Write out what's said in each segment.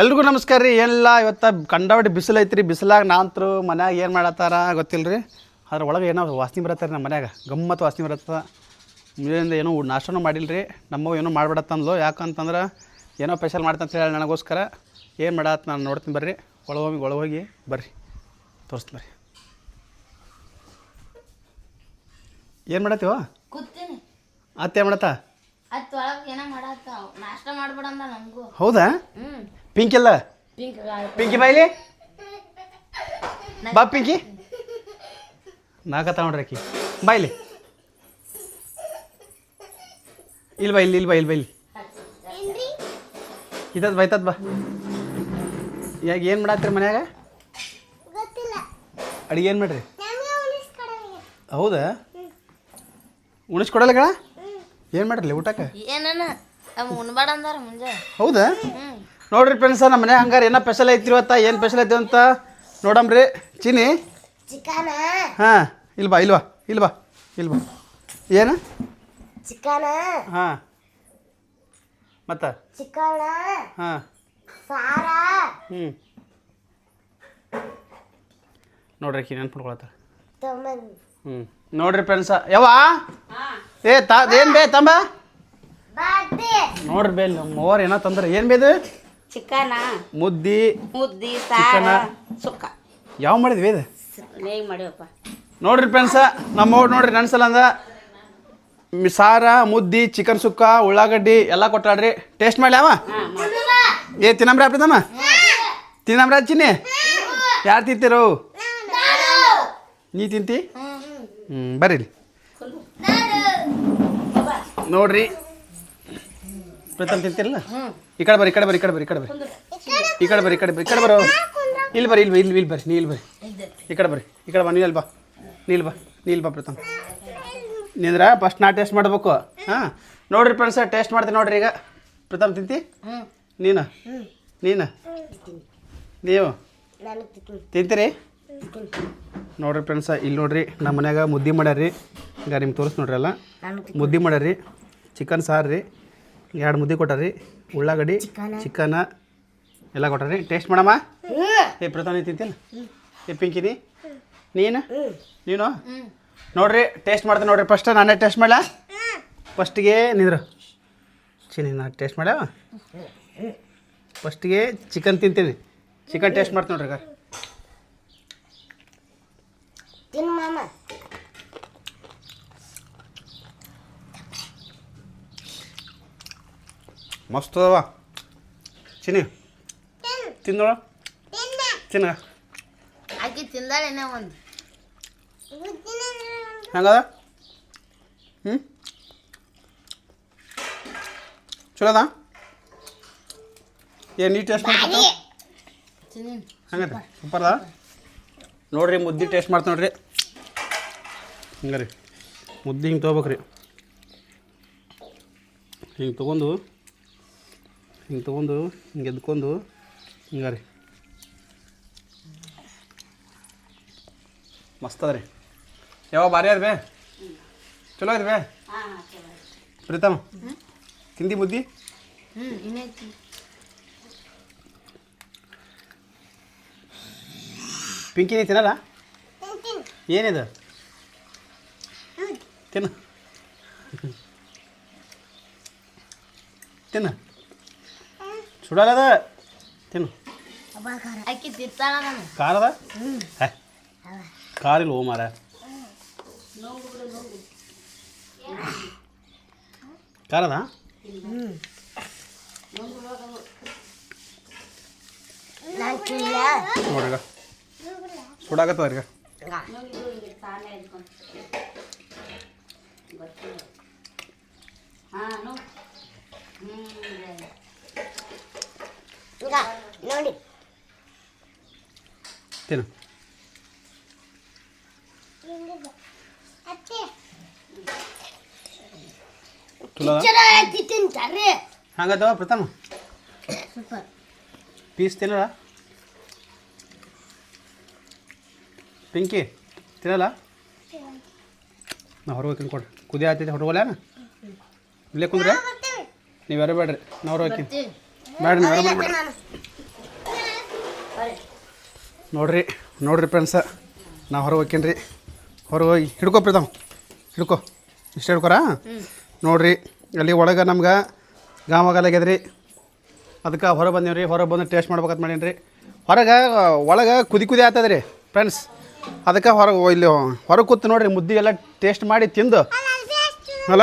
ಎಲ್ರಿಗೂ ನಮಸ್ಕಾರ ರೀ. ಏನಿಲ್ಲ, ಇವತ್ತು ಕಂಡಾವಡಿ ಬಿಸಿಲು ಐತ್ರಿ. ಬಿಸಿಲಾಗ ನಾಂತರು ಮನ್ಯಾಗ ಏನು ಮಾಡತ್ತಾರ ಗೊತ್ತಿಲ್ಲ ರೀ. ಅದ್ರ ಒಳಗೆ ಏನೋ ವಾಸನೆ ಬರತ್ತಾರೆ ನಮ್ಮ ಮನ್ಯಾಗ, ಗಮ್ಮತ್ತು ವಾಸನೆ ಬರತ್ತ. ಮುಂಜಾನೆಯಿಂದ ಏನೋ ನಾಷ್ಟನೂ ಮಾಡಿಲ್ಲ ರೀ. ನಮ್ಮವು ಏನೋ ಮಾಡ್ಬಿಡತ್ತಂದ್ಲು. ಯಾಕಂತಂದ್ರೆ ಏನೋ ಸ್ಪೆಷಲ್ ಮಾಡ್ತಂತ ಹೇಳಿ ನನಗೋಸ್ಕರ ಏನು ಮಾಡತ್ತ ನಾನು ನೋಡ್ತೀನಿ ಬರ್ರಿ. ಒಳಗೋಗಿ ಬರ್ರಿ ತೋರಿಸ್ತೀನಿ ಬರ್ರಿ. ಏನು ಮಾಡತ್ತೀವ? ಕೂತೀನಿ. ಅತ್ತೆ ಮಾಡತ್ತ? ಅತ್ತ ಒಳಗೆ ಏನೋ ಮಾಡತ್ತ, ನಾಷ್ಟ ಮಾಡ್ಬಿಡಂದ ನಮಗೂ. ಹೌದಾ? ಪಿಂಕ್ ಎಲ್ಲ ಪಿಂಕಿ ಬಾಯ್ಲಿ ಬಾ. ಪಿಂಕಿ ನಾಕತ್ತ ನೋಡ್ರಿ ಆಕಿ ಬಾಯ್ಲಿ. ಇಲ್ಲಿ ಬಾ, ಇಲ್ಲಿ ಇದ್ದದ್ ಬೈತದ್ ಬಾ. ಈಗ ಏನು ಮಾಡತ್ತೀರಿ ಮನ್ಯಾಗ? ಅಡಿಗೆ ಏನು ಮಾಡ್ರಿ? ಹೌದಾ? ಉಣಿಸ್ಕೊಡಲ್ಲ ಗಳ? ಏನು ಮಾಡ್ರಲ್ಲ ಊಟಕ್ಕೆ? ಏನನ ಉಣ್ಬೇಡ ಅಂದಾರ ಮುಂಜಾನೆ. ಹೌದಾ? ನೋಡ್ರಿ ಫ್ರೆಂಡ್ಸ, ನಮ್ಮ ಮನೆ ಹಂಗಾರೆ ಏನೋ ಸ್ಪೆಷಲ್ ಐತಿ ಇವತ್ತ. ಏನು ಸ್ಪೆಷಲ್ ಐತಿ ಅಂತ ನೋಡಮ್ರಿ. ಚಿನ್ನಿ ಚಿಕನ. ಹಾಂ, ಇಲ್ವಾ ಏನು ಚಿಕನ. ಹಾಂ, ಮತ್ತೆ ಚಿಕನ ಹಾಂ, ಸಾರ. ನೋಡ್ರಿ ಆಕಿ ನೆನ್ಪಿಡ್ಕೊಳತ್ತ. ನೋಡ್ರಿ ಫ್ರೆಂಡ್ಸ. ಯಾವ ಏನು ಬೇ ತಂಬ? ನೋಡ್ರಿ ಬೇ ಮೋರ್ ಏನೋ ತಂದ್ರೆ. ಏನು ಬೇದು? ಚಿಕನ, ಮುದ್ದಿ ಸಾರ, ಸುಕ್ಕ. ಯಾವ ಮಾಡಿದ್ವಿ ಇದು? ಹೇಗೆ ಮಾಡಿವಪ್ಪ ನೋಡ್ರಿ ಫ್ರೆಂಡ್ಸ, ನಮ್ಮವ್ರು ನೋಡ್ರಿ ನನ್ಸಲ ಅಂದ ಸಾರ, ಮುದ್ದಿ, ಚಿಕನ್ ಸುಕ್ಕ, ಉಳ್ಳಾಗಡ್ಡಿ ಎಲ್ಲ ಕೊಟ್ಟಾಡ್ರಿ. ಟೇಸ್ಟ್ ಮಾಡಿ ಅವ ತಿನ್ನಮ್ರಿ ಹಾಕ್ತಮ್ಮ. ತಿನ್ನಮ್ರ ಚಿನ್ನಿ. ಯಾರು ತಿಂತೀರೋ? ನೀ ತಿಂತಿ? ಬರ್ರಿ ನೋಡ್ರಿ. ಪ್ರಥಮ್ ತಿಂತಿರಲ್ಲ? ಈ ಕಡೆ ಬರ್ರಿ ಬರೋ. ಇಲ್ಲಿ ಬರ್ರಿ. ನೀ ಇಲ್ಲಿ ಬರ್ರಿ. ಈ ಕಡೆ ಬಾ. ನೀಲ್ ಬಾ ಪ್ರಥಮ್. ನಿಂದ್ರ ಫಸ್ಟ್ ನಾ ಟೇಸ್ಟ್ ಮಾಡ್ಬೇಕು. ಹಾಂ, ನೋಡ್ರಿ ಫ್ರೆಂಡ್ಸ, ಟೇಸ್ಟ್ ಮಾಡ್ತೀನಿ ನೋಡ್ರಿ. ಈಗ ಪ್ರಥಮ್ ತಿಂತಿ? ನೀವು ತಿಂತೀರಿ? ನೋಡ್ರಿ ಫ್ರೆಂಡ್ಸ, ಇಲ್ಲಿ ನೋಡ್ರಿ ನಮ್ಮ ಮನ್ಯಾಗ ಮುದ್ದೆ ಮಾಡ್ಯಾರ್ರಿ. ಈಗ ನಿಮ್ಗೆ ತೋರಿಸ್ ನೋಡ್ರಿ. ಎಲ್ಲ ಮುದ್ದೆ ಮಾಡ್ಯಾರ್ರಿ. ಚಿಕನ್ ಸಾರು ರೀ, 2 ಮುದ್ದೆ ಕೊಟ್ಟಾರ್ರಿ. ಉಳ್ಳಾಗಡ್ಡಿ, ಚಿಕನ ಎಲ್ಲ ಕೊಟ್ಟಾರ್ರಿ. ಟೇಸ್ಟ್ ಮಾಡಮ್ಮ. ಪ್ರಥಮ ನೀ ತಿಂತಿಲ್ಲ? ಪಿಂಕಿನಿ ನೀನು ನೋಡ್ರಿ ಟೇಸ್ಟ್ ಮಾಡ್ತೀನಿ ನೋಡ್ರಿ. ಫಸ್ಟ್ ನಾನೇ ಟೇಸ್ಟ್ ಮಾಡಲ? ಫಸ್ಟಿಗೆ ನಿಂದ್ರು ಚಿನ್ನಿ, ನಾನು ಟೇಸ್ಟ್ ಮಾಡ. ಫಸ್ಟಿಗೆ ಚಿಕನ್ ತಿಂತೀನಿ. ಚಿಕನ್ ಟೇಸ್ಟ್ ಮಾಡ್ತೀನಿ ನೋಡ್ರಿ. ಮಸ್ತ್ ಅದಾವ ಚಿನ್ನಿ. ತಿನ್ನೋಳ ತಿನ್ನ. ಆಕಿ ತಿಂದಾಳೇನೆ ಒಂದು. ಹೆಂಗದ? ಚಲೋ ಅದ? ಏನು ನೀ ಟೇಸ್ಟ್ ಮಾಡ್ತೀನಿ ಹಂಗದ? ಸೂಪರ್ ಅದ ನೋಡ್ರಿ. ಮುದ್ದೆ ಟೇಸ್ಟ್ ಮಾಡ್ತೀನಿ ನೋಡ್ರಿ. ಹಿಂಗೆ ರೀ ಮುದ್ದೆ ಹಿಂಗೆ ತೊಗೋಬೇಕ್ರಿ. ಹಿಂಗೆ ತೊಗೊಂಡು ಹಿಂಗೆ ಎದ್ಕೊಂಡು ಹಿಂಗೆ ರೀ ಮಸ್ತ್ ಅದ ರೀ. ಯಾವ ಭಾರಿ ಅದ ಬೇ? ಚಲೋ ಅದ ಬೇ? ಪ್ರೀತಮ್ ತಿಂದಿ ಮುದ್ದಿ? ಪಿಂಕಿ ನೀ ತಿನ್ನಲ್ಲ? ಏನಿದು? ತಿನ್ನು ಸುಡಲ್ಲದ. ತಿನ್ನು. ಆಕಿ ತಿಂತಾಳ. ಖಾರದ? ಖಾರ ಇಲ್ಲ ಹೋ ಮಾರ. ಖಾರದ? ನೋಡ್ರಿಗ ಸುಡಾಕತ್ತವ ಈಗ. ತಿನ್ನು. ಹಂಗತ್ತವ ಪ್ರಥಮ ಪೀಸ್ ತಿನ್ನಲ್ಲ? ಪಿಂಕಿ ತಿನ್ನಲ್ಲ? ನಾ ಹೊರಗೆ ಕೊಡ್ರಿ. ಕುದಿ ಆಗ್ತೈತೆ ಹೊರಗೋಲ್ಯಾನ? ಇಲ್ಲೇ ಕುಂದ್ರೆ ನೀವು ಯಾರು ಬೇಡ್ರಿ. ನಾ ಹೊರಗೆ ಬೇಡ್ರಿ, ನೀವು ಯಾರು ನೋಡ್ರಿ ಫ್ರೆಂಡ್ಸ, ನಾ ಹೊರಗೆ ಹೋಗ್ತೀನಿ ರೀ. ಹೊರಗೆ ಹೋಗಿ ಹಿಡ್ಕೊ ಪ್ರೀತಮ್, ಹಿಡ್ಕೊ, ಇಷ್ಟ ಹಿಡ್ಕೊರ. ನೋಡಿರಿ ಅಲ್ಲಿ ಒಳಗೆ ನಮ್ಗೆ ಗಾವಾಗಲಾಗ್ಯದ ರೀ. ಅದಕ್ಕೆ ಹೊರಗೆ ಬಂದೀವಿ ರೀ. ಹೊರಗೆ ಬಂದು ಟೇಸ್ಟ್ ಮಾಡ್ಬೇಕಂತ ಮಾಡೀನಿ ರೀ. ಒಳಗೆ ಕುದಿ ಆಗ್ತದೆ ರೀ ಫ್ರೆಂಡ್ಸ್. ಅದಕ್ಕೆ ಇಲ್ಲಿ ಹೊರಗೆ ಕೂತು ನೋಡಿರಿ ಮುದ್ದೆ ಎಲ್ಲ ಟೇಸ್ಟ್ ಮಾಡಿ ತಿಂದು ಅಲ್ಲ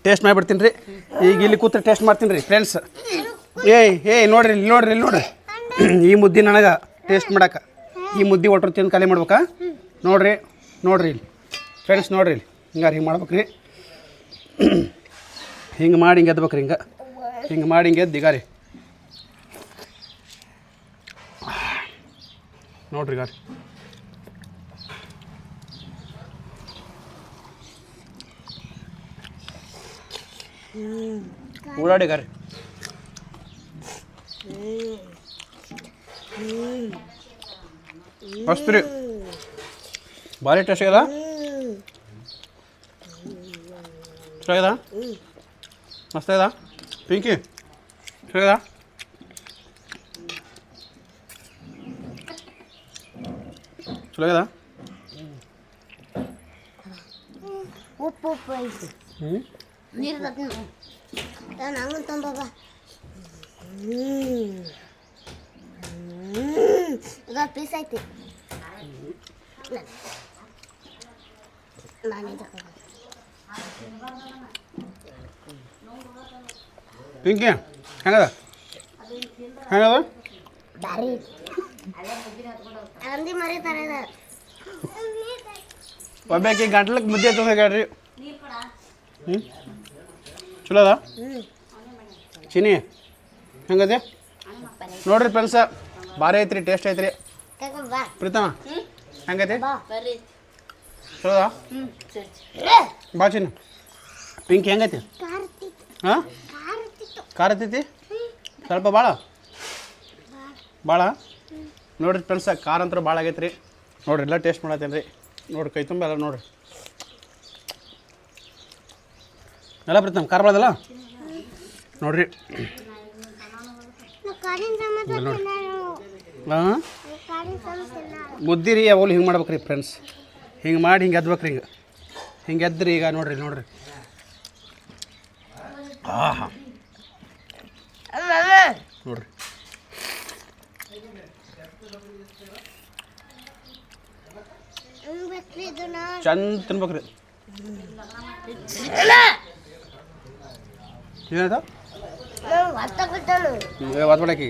ಟೇಸ್ಟ್ ಮಾಡಿಬಿಡ್ತೀನಿ ರೀ. ಈಗ ಇಲ್ಲಿ ಕೂತ್ರೆ ಟೇಸ್ಟ್ ಮಾಡ್ತೀನಿ ರೀ ಫ್ರೆಂಡ್ಸ್. ನೋಡಿರಿ ನೋಡ್ರಿ ಈ ಮುದ್ದೆ ನನಗೆ ಟೇಸ್ಟ್ ಮಾಡಕ್ಕೆ ಈ ಮುದ್ದೆ ಒಟ್ಟರು ತಿಂದು ಖಾಲಿ ಮಾಡ್ಬೇಕಾ? ನೋಡಿರಿ ಇಲ್ಲಿ ಫ್ರೆಂಡ್ಸ್, ನೋಡಿರಿ ಇಲ್ಲಿ ಹಿಂಗೆ ಮಾಡ್ಬೇಕು ರೀ. ಹಿಂಗೆ ಮಾಡಿ ಹಿಂಗೆ ಎದ್ಬೇಕು ರೀ. ಹಿಂಗೆ ಮಾಡಿ ಹಿಂಗೆ ಎದ್ದು ಈಗ ರೀ ನೋಡ್ರಿ ಈಗ ರೀ. ಉಳ್ಳಾಡಿ ಗಾರಿ ಮಸ್ತ್ ರೀ, ಭಾರಿ ಟೇಸ್ಟ್ ಆಗ್ಯದ. ಚಲೋ ಆಗ್ಯದ, ಮಸ್ತ್ ಆಗ್ಯದ. ಪಿಂಕಿ ಚಲೋ ಆಗ್ಯದ. ಚಲೋ ಆಗ್ಯದ. ಉಪ್ಪು ಐತಿ. ನೀರು ನಂಗೆ ತಂಬ ಈಗ ಪೀಸ್ ಐತಿ. ಪಿಂಕಿ ಹೆಂಗದ ಬಾರಿ ಅಂದಿ ಮರಿತಾರೆ. ಒಬ್ಬಾಕಿ ಗಂಟ್ಲಕ್ಕೆ ಮುದ್ದೆ ತೊಗೊಂಡ್ರಿ. ಚಲೋ ಅದ ಚಿನಿ ಹೆಂಗದೆ ನೋಡ್ರಿ ಫ್ರೆಂಡ್ಸ, ಭಾರಿ ಐತ್ರಿ, ಟೇಸ್ಟ್ ಐತ್ರಿ. ಪ್ರೀತಮ ಹೆಂಗೈತಿ? ಚಲೋ ಅದ ಬಾ ಚಿನ್ನ. ಪಿಂಕಿ ಹೆಂಗೈತಿ? ಹಾಂ ಖಾರ ಐತಿ ಸ್ವಲ್ಪ ಭಾಳ ನೋಡ್ರಿ ಫ್ರೆಂಡ್ಸ, ಖಾರ ಅಂತೂ ಭಾಳ ಆಗೈತೆ ರೀ. ನೋಡ್ರಿ ಎಲ್ಲ ಟೇಸ್ಟ್ ಮಾಡತ್ತೇನೆ ರೀ. ನೋಡ್ರಿ ಕೈ ತುಂಬ ಎಲ್ಲ ನೋಡ್ರಿ ಎಲ್ಲ ಪ್ರೀತಮ್ ಖಾರ ಭಾಳದಲ್ಲ ನೋಡ್ರಿ. ಹಾಂ ಮುದ್ದೆ ರೀ ಅವಳು ಹಿಂಗೆ ಮಾಡ್ಬೇಕ್ರಿ ಫ್ರೆಂಡ್ಸ್. ಹಿಂಗೆ ಮಾಡಿ ಹಿಂಗೆ ಎದ್ಬೇಕ್ರಿ. ಹಿಂಗೆ ಎದ್ರಿ ಈಗ ನೋಡ್ರಿ ಆಹಾ ನೋಡ್ರಿ ಚಂದ ತಿನ್ಬೇಕ್ರಿ. ಏನಾಯ್ತು ಒದ್ಬಡಕ್ಕೆ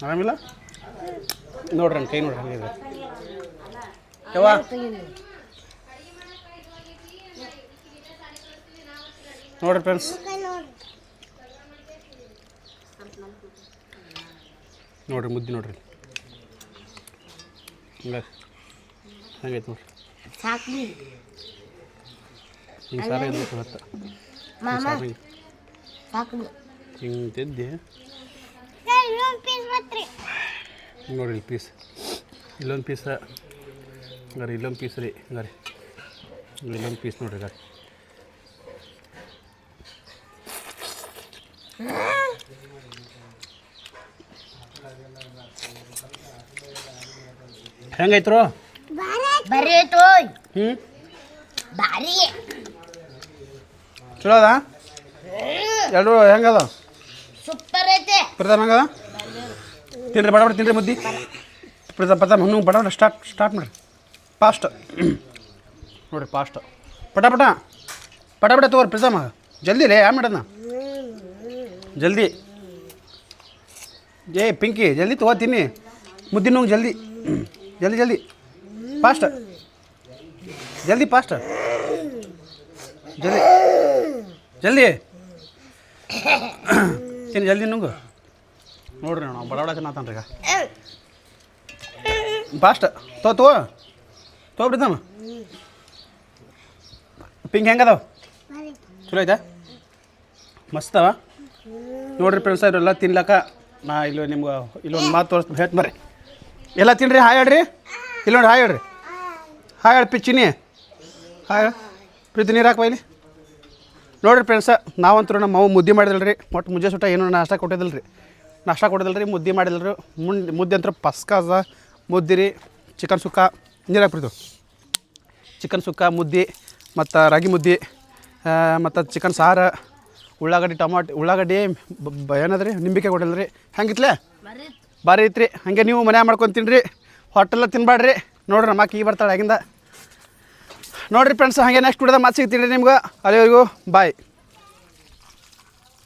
ಆರಾಮಿಲ್ಲ ನೋಡ್ರಿ ನನ್ನ ಕೈ ನೋಡ್ರಿ ಹಂಗಿದೆ ಯವ್ವ. ನೋಡ್ರಿ ಫ್ರೆಂಡ್ಸ್, ನೋಡ್ರಿ ಮುದ್ದೆ ನೋಡ್ರಿ ಹಿಂಗೆ ಹಂಗೈತೆ ನೋಡ್ರಿ. ಹಿಂಗೆ ಸಾರ ಇದ್ಬೇಕು ಹೊತ್ತ ಹಿಂಗೆ ತಿದ್ದೆ ನೋಡ್ರಿ ಇಲ್ಲಿ ಪೀಸ್, ಇಲ್ಲೊಂದು ಪೀಸ್ ಹಂಗಾರೆ, ಇಲ್ಲೊಂದು ಪೀಸ್ ರೀ ಹಂಗಾರೆ, ಇಲ್ಲೊಂದು ಪೀಸ್ ನೋಡ್ರಿ ಹಂಗಾರೆ. ಹೆಂಗೈತ್ರು? ಬರೀ ಐತು. ಬಾರಿ ಚಲೋ ಅದ ಎಲ್ಲರೂ ಹೆಂಗದ? ಸೂಪರ್ ಐತೆ. ಪ್ರಥಮ ಹೆಂಗದ? ತಿನ್ರಿ ಬಡ ತಿನ್ರಿ ಮುದ್ದಿ. ಪ್ರಥಮ ಹಣ್ಣು ಬಡ ಸ್ಟಾರ್ಟ್ ಮಾಡಿರಿ ಫಾಸ್ಟ್ ನೋಡಿರಿ, ಫಾಸ್ಟ್ ಪಟ ತಗೋರಿ ಪ್ರಥಮ ಜಲ್ದಿ ರೇ. ಯಾವ ಮಾಡೋಣ ಜಲ್ದಿ. ಪಿಂಕಿ ಜಲ್ದಿ ತಗೋತೀನಿ ಮುದ್ದಿ ನುಂಗ್ ಜಲ್ದಿ ಫಾಸ್ಟ್ ಜಲ್ದಿ ತಿನ್ನಿ ಜಲ್ದಿ ನುಂಗು. ನೋಡ್ರಿ ನಾವು ಬಡ ತಿನ್ನತಾನ್ರಿ ಈಗ ಫಾಸ್ಟ್ ತೊಗೊಬಿಡ್ತಮ್ಮ. ಪಿಂಕ್ ಹೆಂಗದಾವ? ಚಲೋ ಐತೆ, ಮಸ್ತ್ ಅವ. ನೋಡ್ರಿ ಫ್ರೆಂಡ್ಸ್, ಇವರೆಲ್ಲ ತಿನ್ಲಕ್ಕ ನಾ ನಿಮ್ಗೆ ಇಲ್ಲೊಂದು ಮಾತು ತೋರಿಸ್ತೀನಿ, ಹೇಳ್ತು ಬರ್ರಿ. ಎಲ್ಲ ತಿನ್ರಿ, ಹಾಯ್ ಹೇಳ್ರಿ. ಇಲ್ಲಿ ನೋಡ್ರಿ, ಹಾಯ್ ಹೇಳ್ರಿ. ಹಾಯ್ ಹೇಳಿ ಪಿಚ್ಚಿನಿ, ಹಾಯ್ ಪ್ರೀತಿ ನೀರು ಹಾಕುವ ಇಲ್ಲಿ. ನೋಡಿರಿ ಫ್ರೆಂಡ್ಸ, ನಾವಂತರೂ ನಮ್ಮ ಅವು ಮುದ್ದೆ ಮಾಡಿದಲ್ರಿ. ಒಟ್ಟು ಮುಂಜೆ ಸುಟ್ಟ ಏನೋ ನಾಷ್ಟ ಕೊಟ್ಟಿದ್ದಲ್ರಿ. ನಾಷ್ಟ ಕೊಡೋದಿಲ್ಲ ರೀ, ಮುದ್ದೆ ಮಾಡಿಲ್ಲ ರೀ. ಮುದ್ದೆ ಅಂತ ಪಸ್ಕಾಸ ಮುದ್ದೆ ರೀ, ಚಿಕನ್ ಸುಕ್ಕ ನೀರು ಹಾಕ್ಬಿಡ್ತು. ಚಿಕನ್ ಸುಕ್ಕ ಮುದ್ದೆ ಮತ್ತು ರಾಗಿ ಮುದ್ದೆ ಮತ್ತು ಚಿಕನ್ ಸಾರು, ಉಳ್ಳಾಗಡ್ಡಿ ಉಳ್ಳಾಗಡ್ಡಿ ಏನದ ರೀ, ನಿಂಬಿಕಾಯಿ ಕೊಟ್ಟಿಲ್ಲ ರೀ. ಹೆಂಗಿತ್ಲೆ ಭಾರಿ ಐತ್ರಿ. ಹಾಗೆ ನೀವು ಮನ್ಯಾಗ ಮಾಡ್ಕೊಂಡು ರೀ, ಹೋಟೆಲ್ಲ ತಿನ್ಬೇಡ್ರಿ. ನೋಡ್ರಿ ನಮ್ಮ ಅಕ್ಕ ಈಗ ಬರ್ತಾಳೆ ಆಗಿಂದ. ನೋಡಿರಿ ಫ್ರೆಂಡ್ಸ್, ಹಾಗೆ ನೆಕ್ಸ್ಟ್ ವಿಡಿಯೋದಾಗ ಮಾತು ಸಿಗ್ತೀನಿ ರೀ ನಿಮ್ಗೆ. ಅಲ್ಲಿವರೆಗೂ ಬಾಯ್.